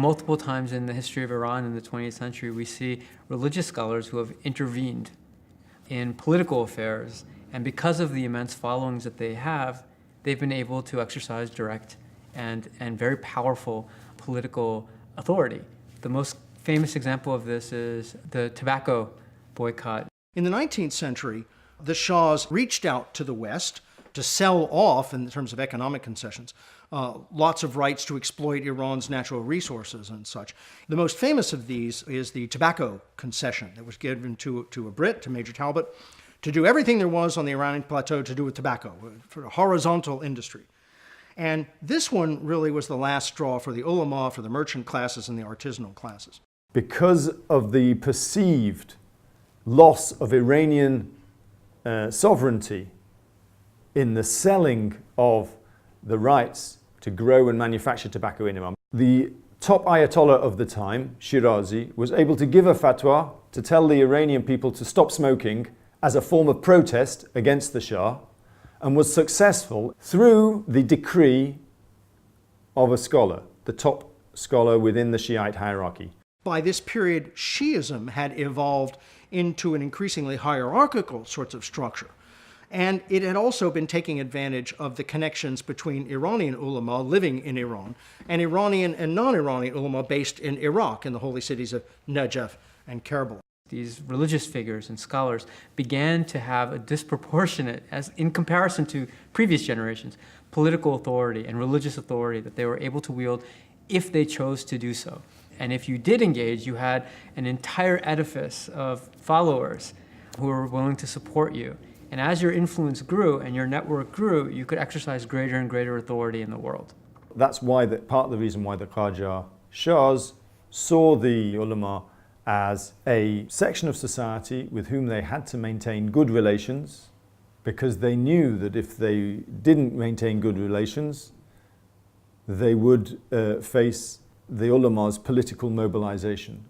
multiple times in the history of Iran in the 20th century, we see religious scholars who have intervened in political affairs. And because of the immense followings that they have, they've been able to exercise direct and very powerful political authority. The most famous example of this is the tobacco boycott. In the 19th century, the Shahs reached out to the West to sell off, in terms of economic concessions, lots of rights to exploit Iran's natural resources and such. The most famous of these is the tobacco concession that was given to a Brit, to Major Talbot, to do everything there was on the Iranian plateau to do with tobacco, for a horizontal industry. And this one really was the last straw for the ulama, for the merchant classes and the artisanal classes. Because of the perceived loss of Iranian sovereignty in the selling of the rights to grow and manufacture tobacco in Iran, the top Ayatollah of the time, Shirazi, was able to give a fatwa to tell the Iranian people to stop smoking as a form of protest against the Shah, and was successful through the decree of a scholar, the top scholar within the Shiite hierarchy. By this period, Shiism had evolved into an increasingly hierarchical sorts of structure. And it had also been taking advantage of the connections between Iranian ulama living in Iran and Iranian and non-Iranian ulama based in Iraq, in the holy cities of Najaf and Karbala. These religious figures and scholars began to have a disproportionate, as in comparison to previous generations, political authority and religious authority that they were able to wield if they chose to do so. And if you did engage, you had an entire edifice of followers who were willing to support you. And as your influence grew and your network grew, you could exercise greater and greater authority in the world. That's why part of the reason why the Qajar Shahs saw the ulama as a section of society with whom they had to maintain good relations, because they knew that if they didn't maintain good relations, they would face the ulama's political mobilization.